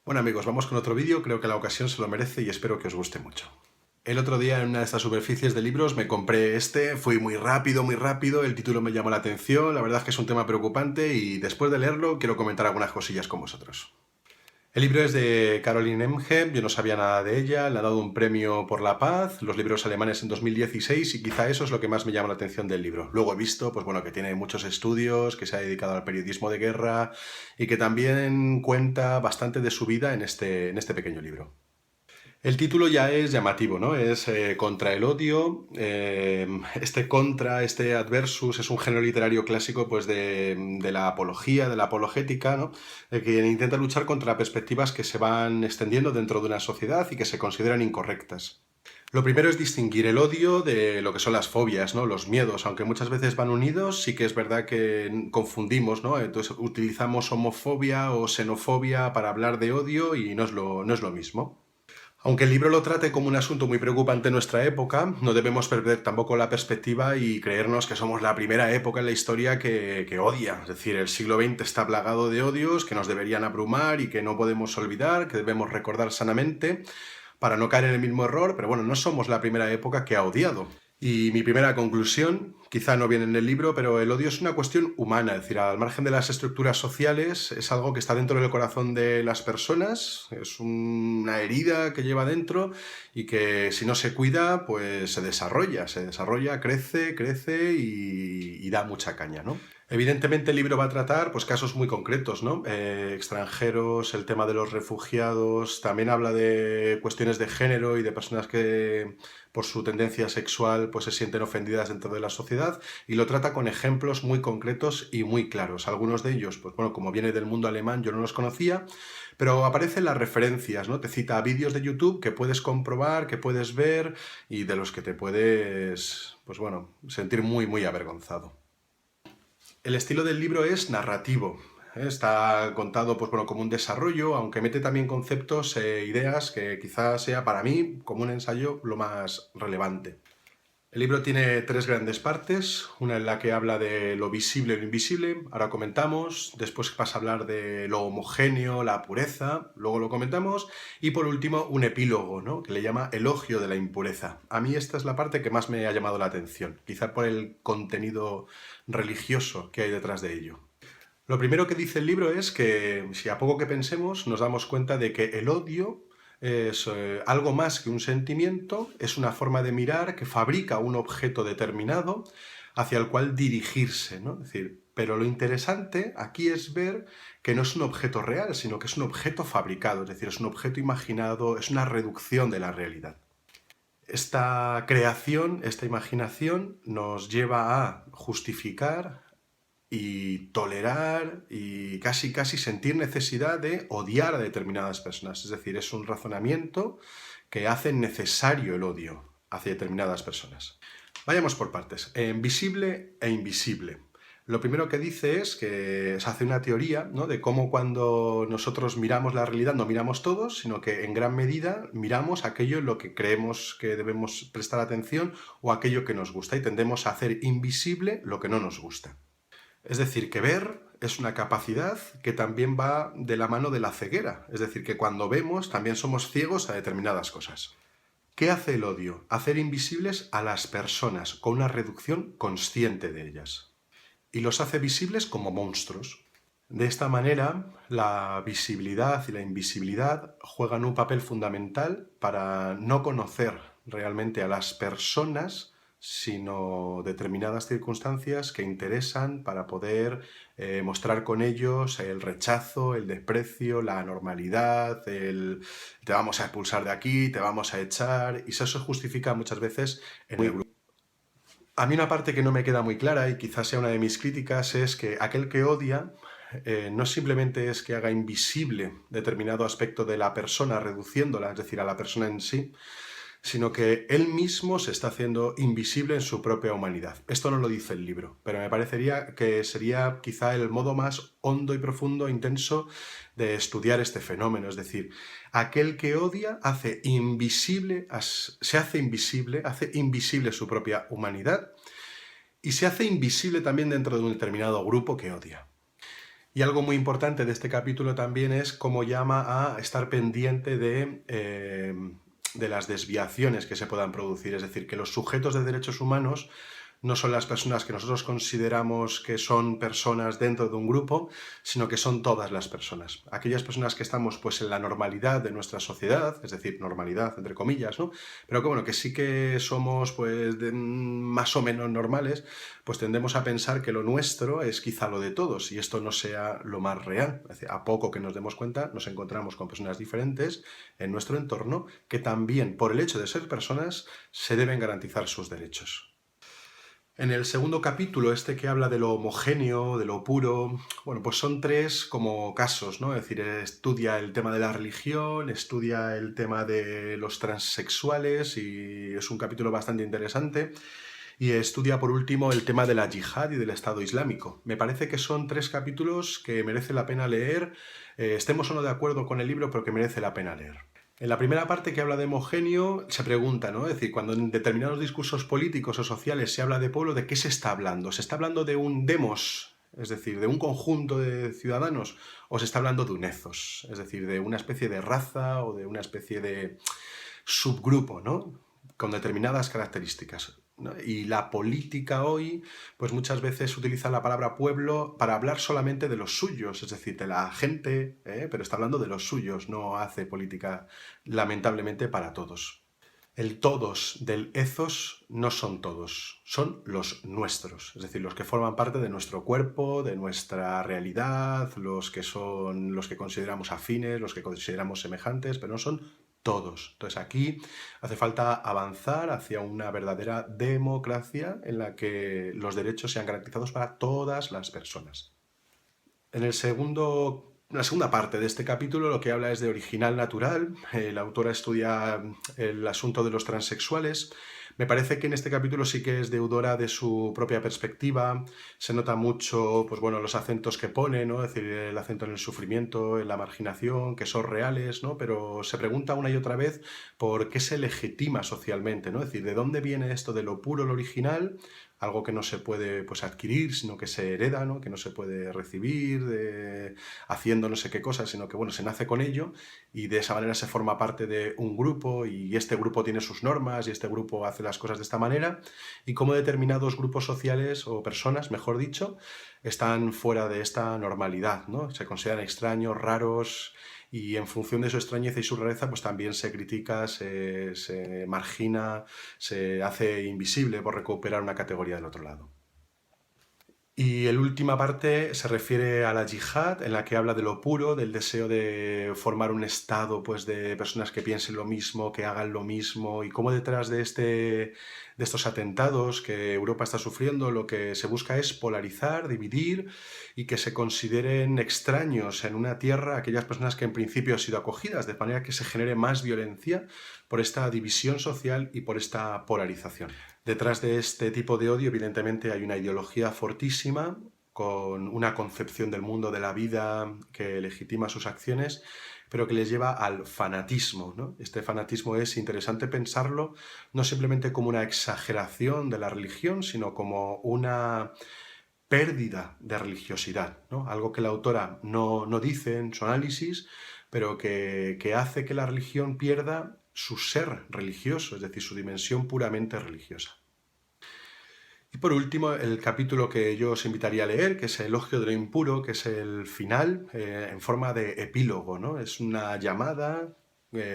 Bueno amigos, vamos con otro vídeo, creo que la ocasión se lo merece y espero que os guste mucho. El otro día en una de estas superficies de libros me compré este, fui muy rápido, el título me llamó la atención, la verdad es que es un tema preocupante y después de leerlo quiero comentar algunas cosillas con vosotros. El libro es de Caroline Emke, yo no sabía nada de ella, le ha dado un premio por la paz, los libros alemanes en 2016 y quizá eso es lo que más me llama la atención del libro. Luego he visto, pues bueno, que tiene muchos estudios, que se ha dedicado al periodismo de guerra y que también cuenta bastante de su vida en este pequeño libro. El título ya es llamativo, ¿no? Es contra el odio. Este adversus, es un género literario clásico pues, de la apología, de la apologética, ¿no? Que intenta luchar contra perspectivas que se van extendiendo dentro de una sociedad y que se consideran incorrectas. Lo primero es distinguir el odio de lo que son las fobias, ¿no? Los miedos, aunque muchas veces van unidos, sí que es verdad que confundimos, ¿no? Entonces utilizamos homofobia o xenofobia para hablar de odio y no es lo mismo. Aunque el libro lo trate como un asunto muy preocupante en nuestra época, no debemos perder tampoco la perspectiva y creernos que somos la primera época en la historia que odia. Es decir, el siglo XX está plagado de odios que nos deberían abrumar y que no podemos olvidar, que debemos recordar sanamente para no caer en el mismo error, pero bueno, no somos la primera época que ha odiado. Y mi primera conclusión, quizá no viene en el libro, pero el odio es una cuestión humana, es decir, al margen de las estructuras sociales, es algo que está dentro del corazón de las personas, es una herida que lleva dentro y que si no se cuida, pues se desarrolla, crece y da mucha caña, ¿no? Evidentemente el libro va a tratar pues, casos muy concretos, ¿no? Extranjeros, el tema de los refugiados, también habla de cuestiones de género y de personas que por su tendencia sexual pues, se sienten ofendidas dentro de la sociedad y lo trata con ejemplos muy concretos y muy claros. Algunos de ellos, pues bueno, como viene del mundo alemán yo no los conocía, pero aparecen las referencias, ¿no? Te cita vídeos de YouTube que puedes comprobar, que puedes ver y de los que te puedes, pues bueno, sentir muy avergonzado. El estilo del libro es narrativo. Está contado pues, bueno, como un desarrollo, aunque mete también conceptos e ideas que quizás sea para mí, como un ensayo, lo más relevante. El libro tiene tres grandes partes, una en la que habla de lo visible y lo invisible, ahora comentamos, después pasa a hablar de lo homogéneo, la pureza, luego lo comentamos, y por último un epílogo, ¿no? Que le llama elogio de la impureza. A mí esta es la parte que más me ha llamado la atención, quizá por el contenido religioso que hay detrás de ello. Lo primero que dice el libro es que, si a poco que pensemos, nos damos cuenta de que el odio es algo más que un sentimiento, es una forma de mirar que fabrica un objeto determinado hacia el cual dirigirse, ¿no? Es decir, pero lo interesante aquí es ver que no es un objeto real, sino que es un objeto fabricado, es decir, es un objeto imaginado, es una reducción de la realidad. Esta creación, esta imaginación, nos lleva a justificar y tolerar y casi sentir necesidad de odiar a determinadas personas. Es decir, es un razonamiento que hace necesario el odio hacia determinadas personas. Vayamos por partes. Visible e invisible. Lo primero que dice es que se hace una teoría, ¿no? De cómo cuando nosotros miramos la realidad no miramos todos, sino que en gran medida miramos aquello en lo que creemos que debemos prestar atención o aquello que nos gusta y tendemos a hacer invisible lo que no nos gusta. Es decir, que ver es una capacidad que también va de la mano de la ceguera. Es decir, que cuando vemos también somos ciegos a determinadas cosas. ¿Qué hace el odio? Hacer invisibles a las personas con una reducción consciente de ellas. Y los hace visibles como monstruos. De esta manera, la visibilidad y la invisibilidad juegan un papel fundamental para no conocer realmente a las personas, sino determinadas circunstancias que interesan para poder mostrar con ellos el rechazo, el desprecio, la anormalidad, el te vamos a expulsar de aquí, te vamos a echar, y eso se justifica muchas veces en el grupo. A mí una parte que no me queda muy clara, y quizás sea una de mis críticas, es que aquel que odia no simplemente es que haga invisible determinado aspecto de la persona, reduciéndola, es decir, a la persona en sí, sino que él mismo se está haciendo invisible en su propia humanidad. Esto no lo dice el libro, pero me parecería que sería quizá el modo más hondo y profundo, intenso, de estudiar este fenómeno. Es decir, aquel que odia hace invisible, hace invisible su propia humanidad y se hace invisible también dentro de un determinado grupo que odia. Y algo muy importante de este capítulo también es cómo llama a estar pendiente de las desviaciones que se puedan producir. Es decir, que los sujetos de derechos humanos no son las personas que nosotros consideramos que son personas dentro de un grupo, sino que son todas las personas. Aquellas personas que estamos pues en la normalidad de nuestra sociedad, es decir, normalidad entre comillas, ¿no? Pero que bueno, que sí que somos pues más o menos normales, pues tendemos a pensar que lo nuestro es quizá lo de todos y esto no sea lo más real. Es decir, a poco que nos demos cuenta, nos encontramos con personas diferentes en nuestro entorno que también, por el hecho de ser personas, se deben garantizar sus derechos. En el segundo capítulo, este que habla de lo homogéneo, de lo puro, bueno, pues son tres como casos, ¿no? Es decir, estudia el tema de la religión, estudia el tema de los transexuales y es un capítulo bastante interesante. Y estudia por último el tema de la yihad y del Estado Islámico. Me parece que son tres capítulos que merece la pena leer, estemos o no de acuerdo con el libro, pero que merece la pena leer. En la primera parte que habla de homogéneo se pregunta, ¿no? Es decir, cuando en determinados discursos políticos o sociales se habla de pueblo, ¿de qué se está hablando? ¿Se está hablando de un demos, es decir, de un conjunto de ciudadanos, o se está hablando de un ethos, es decir, de una especie de raza o de una especie de subgrupo, ¿no? Con determinadas características, ¿no? Y la política hoy, pues muchas veces utiliza la palabra pueblo para hablar solamente de los suyos, es decir, de la gente, pero está hablando de los suyos, no hace política lamentablemente para todos. El todos del ethos no son todos, son los nuestros, es decir, los que forman parte de nuestro cuerpo, de nuestra realidad, los que son los que consideramos afines, los que consideramos semejantes, pero no son todos. Entonces aquí hace falta avanzar hacia una verdadera democracia en la que los derechos sean garantizados para todas las personas. En la segunda parte de este capítulo lo que habla es de original natural. La autora estudia el asunto de los transexuales. Me parece que en este capítulo sí que es deudora de su propia perspectiva. Se nota mucho, pues bueno, los acentos que pone, ¿no? Es decir, el acento en el sufrimiento, en la marginación, que son reales, ¿no? Pero se pregunta una y otra vez por qué se legitima socialmente, ¿no? Es decir, ¿de dónde viene esto de lo puro, lo original? Algo que no se puede pues, adquirir, sino que se hereda, ¿no? Que no se puede recibir haciendo no sé qué cosas, sino que bueno, se nace con ello y de esa manera se forma parte de un grupo y este grupo tiene sus normas y este grupo hace las cosas de esta manera y cómo determinados grupos sociales o personas, mejor dicho, están fuera de esta normalidad, ¿no? Se consideran extraños, raros y en función de su extrañeza y su rareza pues también se critica, se margina, se hace invisible por recuperar una categoría del otro lado. Y la última parte se refiere a la yihad, en la que habla de lo puro, del deseo de formar un estado pues, de personas que piensen lo mismo, que hagan lo mismo, y cómo detrás de estos atentados que Europa está sufriendo, lo que se busca es polarizar, dividir y que se consideren extraños en una tierra aquellas personas que en principio han sido acogidas, de manera que se genere más violencia por esta división social y por esta polarización. Detrás de este tipo de odio, evidentemente, hay una ideología fortísima, con una concepción del mundo, de la vida, que legitima sus acciones, pero que les lleva al fanatismo, ¿no? Este fanatismo es interesante pensarlo no simplemente como una exageración de la religión, sino como una pérdida de religiosidad, ¿no? Algo que la autora no dice en su análisis, pero que hace que la religión pierda su ser religioso, es decir, su dimensión puramente religiosa. Y por último, el capítulo que yo os invitaría a leer, que es el Elogio de lo impuro, que es el final, en forma de epílogo, ¿no? Es una llamada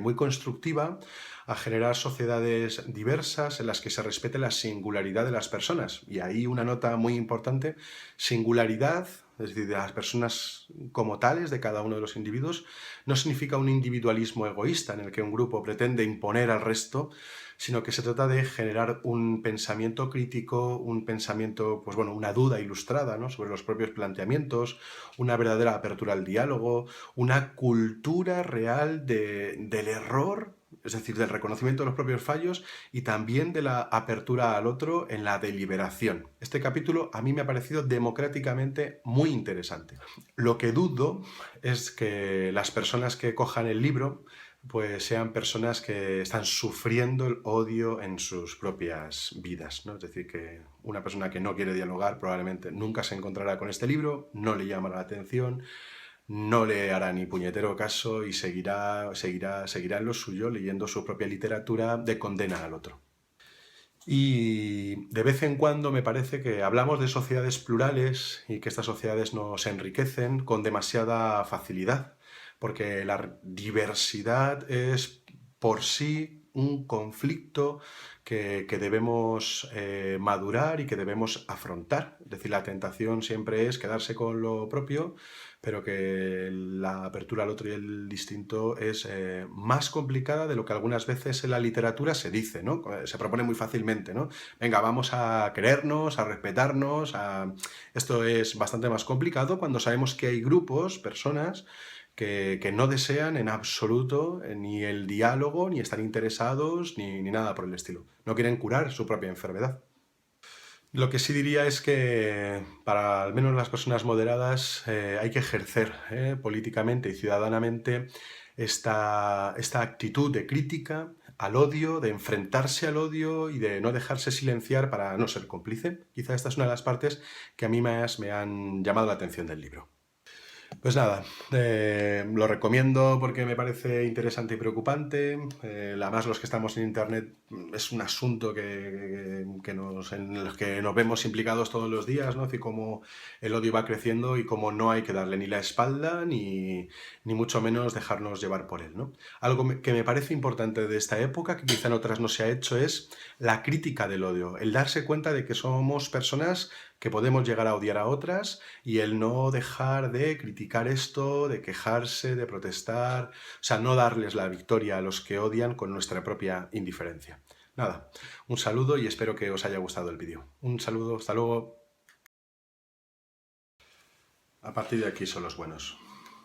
muy constructiva a generar sociedades diversas en las que se respete la singularidad de las personas. Y ahí una nota muy importante, singularidad, es decir, de las personas como tales, de cada uno de los individuos, no significa un individualismo egoísta en el que un grupo pretende imponer al resto, sino que se trata de generar un pensamiento crítico, un pensamiento, pues bueno, una duda ilustrada, ¿no? Sobre los propios planteamientos, una verdadera apertura al diálogo, una cultura real del error, es decir, del reconocimiento de los propios fallos y también de la apertura al otro en la deliberación. Este capítulo a mí me ha parecido democráticamente muy interesante. Lo que dudo es que las personas que cojan el libro pues sean personas que están sufriendo el odio en sus propias vidas, ¿no? Es decir, que una persona que no quiere dialogar probablemente nunca se encontrará con este libro, no le llamará la atención, no le hará ni puñetero caso y seguirá en lo suyo leyendo su propia literatura de condena al otro. Y de vez en cuando me parece que hablamos de sociedades plurales y que estas sociedades nos enriquecen con demasiada facilidad, porque la diversidad es por sí un conflicto que debemos madurar y que debemos afrontar. Es decir, la tentación siempre es quedarse con lo propio, pero que la apertura al otro y el distinto es más complicada de lo que algunas veces en la literatura se dice, ¿no? Se propone muy fácilmente, ¿no? Venga, vamos a querernos, a respetarnos, Esto es bastante más complicado cuando sabemos que hay grupos, personas, que no desean en absoluto ni el diálogo, ni están interesados, ni nada por el estilo. No quieren curar su propia enfermedad. Lo que sí diría es que para al menos las personas moderadas hay que ejercer políticamente y ciudadanamente esta actitud de crítica al odio, de enfrentarse al odio y de no dejarse silenciar para no ser cómplice. Quizá esta es una de las partes que a mí más me han llamado la atención del libro. Pues nada, lo recomiendo porque me parece interesante y preocupante. Además, los que estamos en Internet es un asunto en el que nos vemos implicados todos los días, ¿no? Es decir, cómo el odio va creciendo y cómo no hay que darle ni la espalda ni mucho menos dejarnos llevar por él, ¿no? Que me parece importante de esta época, que quizá en otras no se ha hecho, es la crítica del odio, el darse cuenta de que somos personas que podemos llegar a odiar a otras y el no dejar de criticar esto, de quejarse, de protestar, o sea, no darles la victoria a los que odian con nuestra propia indiferencia. Nada, un saludo y espero que os haya gustado el vídeo. Un saludo, hasta luego. A partir de aquí son los buenos.